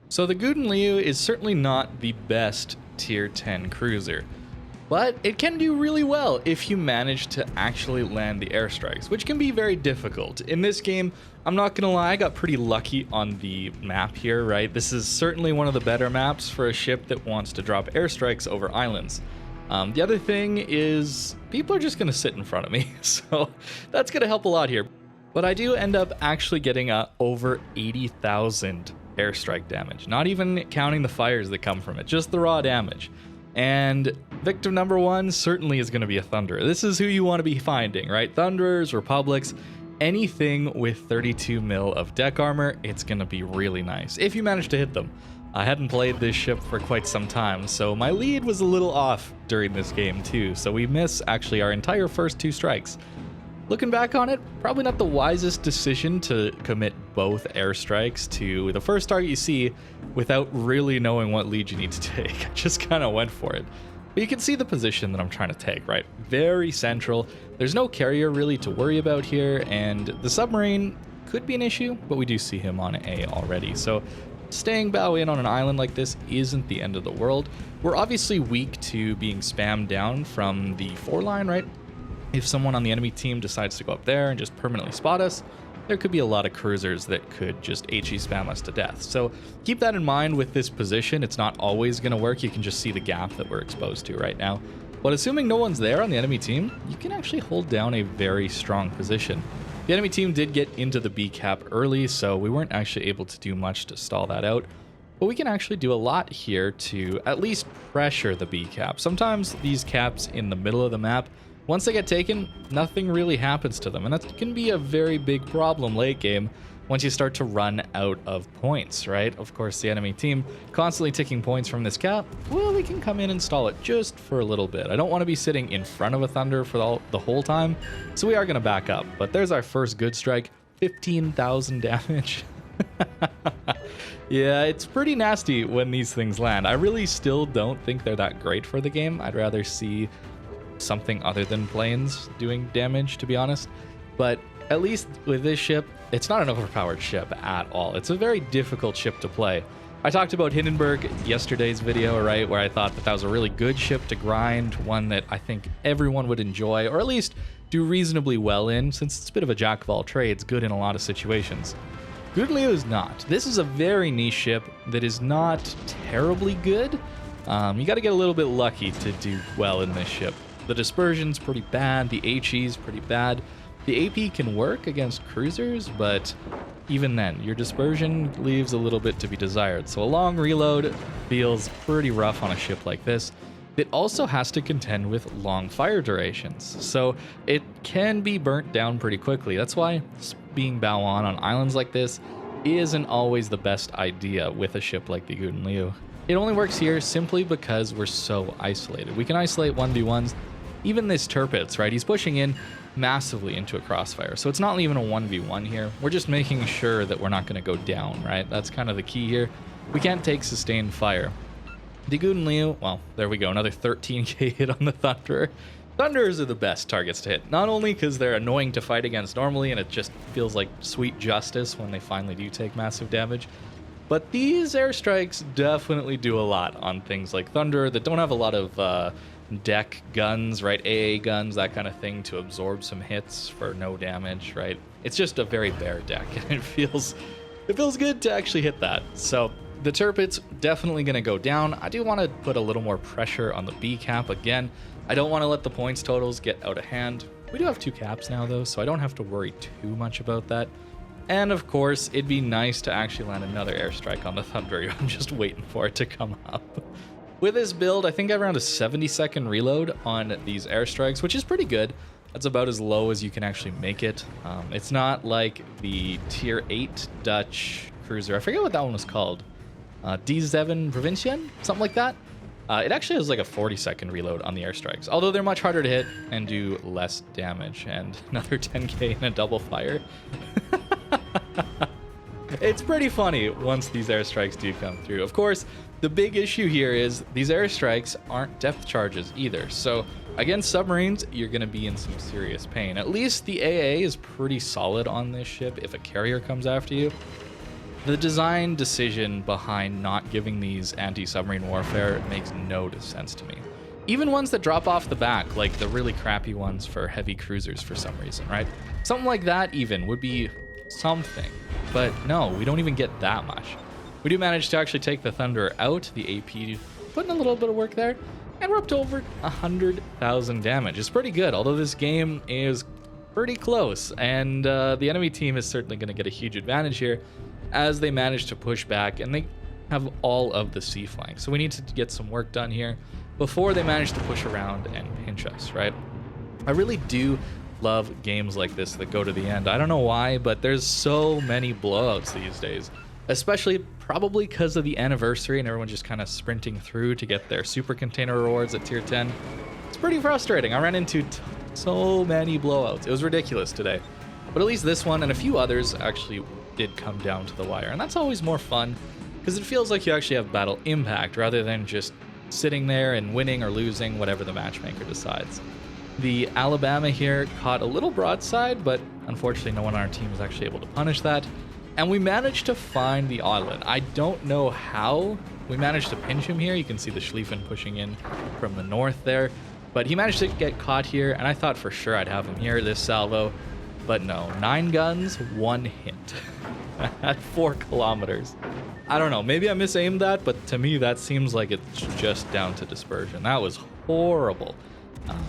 So the Gouden Leeuw is certainly not the best tier 10 cruiser, but it can do really well if you manage to actually land the airstrikes, which can be very difficult. In this game, I'm not gonna lie, I got pretty lucky on the map here, right? This is certainly one of the better maps for a ship that wants to drop airstrikes over islands. The other thing is people are just gonna sit in front of me, so that's gonna help a lot here. But I do end up actually getting over 80,000 airstrike damage, not even counting the fires that come from it, just the raw damage. And victim number one certainly is going to be a Thunderer. This is who you want to be finding, right? Thunderers, Republics, anything with 32 mil of deck armor, it's going to be really nice if you manage to hit them. I hadn't played this ship for quite some time, so my lead was a little off during this game too, so we miss actually our entire first 2 strikes. Looking back on it, probably not the wisest decision to commit both airstrikes to the first target you see without really knowing what lead you need to take. I just kind of went for it. But you can see the position that I'm trying to take, right? Very central. There's no carrier really to worry about here, and the submarine could be an issue, but we do see him on A already. So staying bow in on an island like this isn't the end of the world. We're obviously weak to being spammed down from the 4 line, right? If someone on the enemy team decides to go up there and just permanently spot us, there could be a lot of cruisers that could just HE spam us to death. So keep that in mind with this position. It's not always going to work. You can just see the gap that we're exposed to right now. But assuming no one's there on the enemy team, you can actually hold down a very strong position. The enemy team did get into the B cap early, so we weren't actually able to do much to stall that out. But we can actually do a lot here to at least pressure the B cap. Sometimes these caps in the middle of the map, once they get taken, nothing really happens to them, and that can be a very big problem late game once you start to run out of points, right? Of course, the enemy team constantly taking points from this cap, well, we can come in and stall it just for a little bit. I don't want to be sitting in front of a Thunder for the whole time, so we are going to back up. But there's our first good strike, 15,000 damage. Yeah, it's pretty nasty when these things land. I really still don't think they're that great for the game. I'd rather see something other than planes doing damage, to be honest. But at least with this ship, it's not an overpowered ship at all. It's a very difficult ship to play. I talked about Hindenburg yesterday's video, right, where I thought that was a really good ship to grind, one that I think everyone would enjoy, or at least do reasonably well in, since it's a bit of a jack of all trades, good in a lot of situations. Gouden Leeuw is not. This is a very niche ship that is not terribly good. You got to get a little bit lucky to do well in this ship. The dispersion's pretty bad, the HE's pretty bad. The AP can work against cruisers, but even then, your dispersion leaves a little bit to be desired. So a long reload feels pretty rough on a ship like this. It also has to contend with long fire durations, so it can be burnt down pretty quickly. That's why being bow on islands like this isn't always the best idea with a ship like the Gouden Leeuw. It only works here simply because we're so isolated. We can isolate 1v1s. Even this Tirpitz, right? He's pushing in massively into a crossfire. So it's not even a 1v1 here. We're just making sure that we're not going to go down, right? That's kind of the key here. We can't take sustained fire. The Gouden Leeuw, well, there we go. Another 13k hit on the Thunderer. Thunderers are the best targets to hit. Not only because they're annoying to fight against normally, and it just feels like sweet justice when they finally do take massive damage, but these airstrikes definitely do a lot on things like Thunderer that don't have a lot of deck guns, right? AA guns, that kind of thing to absorb some hits for no damage, right? It's just a very bare deck, and it feels good to actually hit that. So the Tirpitz definitely going to go down. I do want to put a little more pressure on the B cap again. I don't want to let the points totals get out of hand. We do have 2 caps now though, so I don't have to worry too much about that. And of course, it'd be nice to actually land another airstrike on the Thunder. I'm just waiting for it to come up. With this build, I think I have around a 70-second reload on these airstrikes, which is pretty good. That's about as low as you can actually make it. It's not like the tier 8 Dutch cruiser. I forget what that one was called. D7 Provinciën? Something like that. It actually has like a 40-second reload on the airstrikes, although they're much harder to hit and do less damage. And another 10k in a double fire. It's pretty funny once these airstrikes do come through. Of course, the big issue here is these airstrikes aren't depth charges either. So against submarines, you're going to be in some serious pain. At least the AA is pretty solid on this ship if a carrier comes after you. The design decision behind not giving these anti-submarine warfare makes no sense to me. Even ones that drop off the back, like the really crappy ones for heavy cruisers for some reason, right? Something like that even would be something. But no, we don't even get that much. We do manage to actually take the Thunder out, the AP putting a little bit of work there, and we're up to over 100,000 damage. It's pretty good, although this game is pretty close, and the enemy team is certainly going to get a huge advantage here as they manage to push back, and they have all of the sea flank. So we need to get some work done here before they manage to push around and pinch us, right? I really do love games like this that go to the end. I don't know why, but there's so many blowouts these days, especially probably because of the anniversary and everyone just kind of sprinting through to get their super container rewards at tier 10. It's pretty frustrating. I ran into so many blowouts. It was ridiculous today. But at least this one and a few others actually did come down to the wire, and that's always more fun because it feels like you actually have battle impact rather than just sitting there and winning or losing, whatever the matchmaker decides. The Alabama here caught a little broadside, but unfortunately no one on our team was actually able to punish that. And we managed to find the island. I don't know how we managed to pinch him here. You can see the Schlieffen pushing in from the north there, but he managed to get caught here, and I thought for sure I'd have him here this salvo, but no. 9 guns, 1 hit at 4 kilometers. I don't know, maybe I misaimed that, but to me that seems like it's just down to dispersion. That was horrible.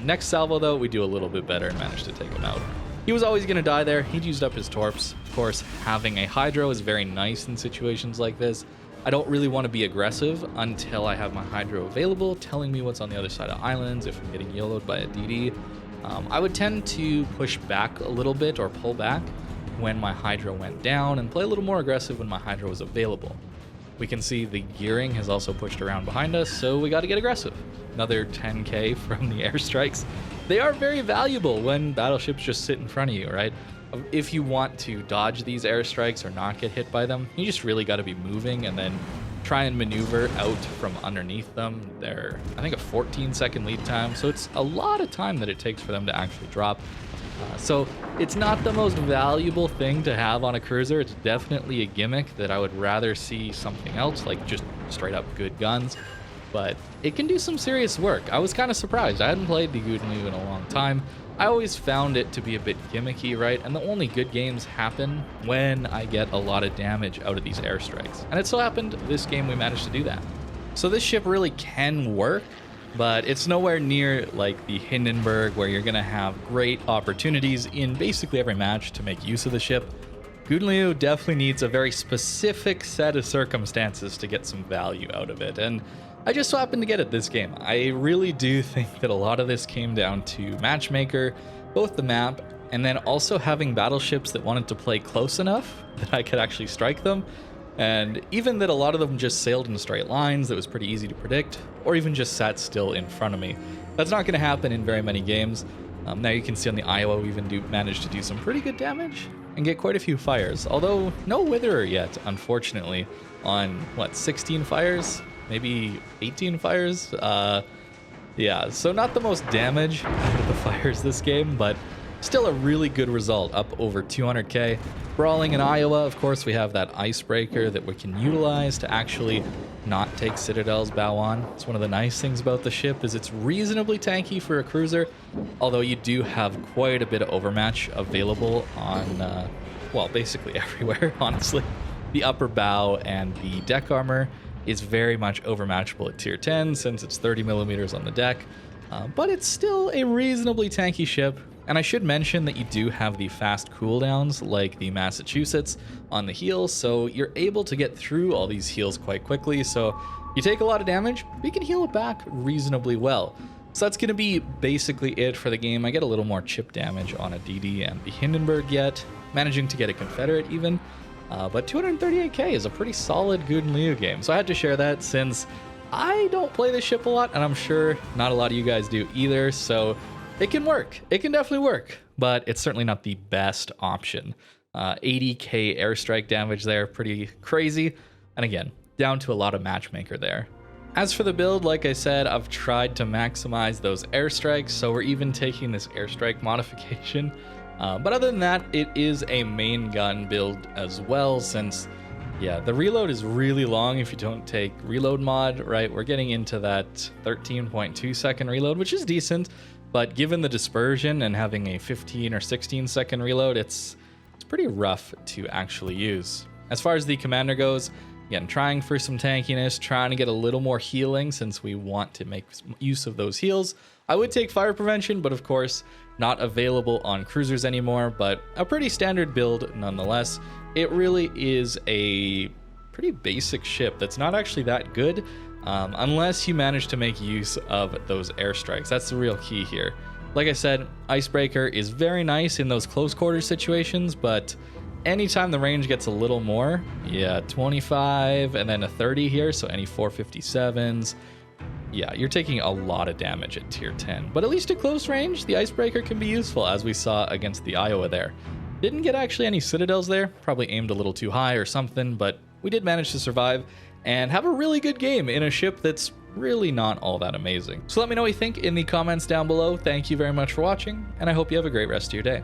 Next salvo though, we do a little bit better and managed to take him out. He was always going to die there. He'd used up his torps. Of course, having a hydro is very nice in situations like this. I don't really want to be aggressive until I have my hydro available, telling me what's on the other side of islands if I'm getting YOLO'd by a DD. I would tend to push back a little bit or pull back when my hydro went down and play a little more aggressive when my hydro was available. We can see the gearing has also pushed around behind us, so we got to get aggressive. Another 10k from the airstrikes. They are very valuable when battleships just sit in front of you, right? If you want to dodge these airstrikes or not get hit by them, you just really got to be moving and then try and maneuver out from underneath them. They're, I think, a 14-second lead time, so it's a lot of time that it takes for them to actually drop. So it's not the most valuable thing to have on a cruiser. It's definitely a gimmick that I would rather see something else, like just straight up good guns. But it can do some serious work. I was kind of surprised. I hadn't played the Gouden Leeuw in a long time. I always found it to be a bit gimmicky, right? And the only good games happen when I get a lot of damage out of these airstrikes. And it so happened this game we managed to do that. So this ship really can work, but it's nowhere near like the Hindenburg where you're going to have great opportunities in basically every match to make use of the ship. Gouden Leeuw definitely needs a very specific set of circumstances to get some value out of it, and I just so happened to get it this game. I really do think that a lot of this came down to matchmaker, both the map, and then also having battleships that wanted to play close enough that I could actually strike them. And even that a lot of them just sailed in straight lines that was pretty easy to predict, or even just sat still in front of me. That's not going to happen in very many games. Now you can see on the Iowa we even managed to do some pretty good damage and get quite a few fires. Although no Witherer yet, unfortunately, on, what, 16 fires? Maybe 18 fires? Yeah, so not the most damage out of the fires this game, but still a really good result, up over 200k. Brawling in Iowa, of course, we have that icebreaker that we can utilize to actually not take Citadel's bow on. It's one of the nice things about the ship is it's reasonably tanky for a cruiser, although you do have quite a bit of overmatch available on, well, basically everywhere, honestly. The upper bow and the deck armor is very much overmatchable at tier 10 since it's 30 millimeters on the deck, but it's still a reasonably tanky ship. And I should mention that you do have the fast cooldowns like the Massachusetts on the heals, so you're able to get through all these heals quite quickly. So you take a lot of damage, but you can heal it back reasonably well. So that's going to be basically it for the game. I get a little more chip damage on a DD and the Hindenburg yet, managing to get a Confederate even. But 238k is a pretty solid Gouden Leeuw game. So I had to share that since I don't play this ship a lot, and I'm sure not a lot of you guys do either. So it can work. It can definitely work, but it's certainly not the best option. 80k airstrike damage there, pretty crazy. And again, down to a lot of matchmaker there. As for the build, like I said, I've tried to maximize those airstrikes, so we're even taking this airstrike modification. But other than that, it is a main gun build as well, since Yeah, the reload is really long if you don't take reload mod, right? We're getting into that 13.2 second reload, which is decent, but given the dispersion and having a 15 or 16 second reload, it's pretty rough to actually use. As far as the commander goes, again, trying for some tankiness, trying to get a little more healing since we want to make use of those heals. I would take fire prevention, but of course, not available on cruisers anymore, but a pretty standard build nonetheless. It really is a pretty basic ship that's not actually that good, unless you manage to make use of those airstrikes. That's the real key here. Like I said, Icebreaker is very nice in those close quarters situations, but anytime the range gets a little more, yeah, 25 and then a 30 here, so any 457s, yeah, you're taking a lot of damage at tier 10. But at least at close range, the Icebreaker can be useful, as we saw against the Iowa there. Didn't get actually any citadels there, probably aimed a little too high or something, but we did manage to survive and have a really good game in a ship that's really not all that amazing. So let me know what you think in the comments down below. Thank you very much for watching, and I hope you have a great rest of your day.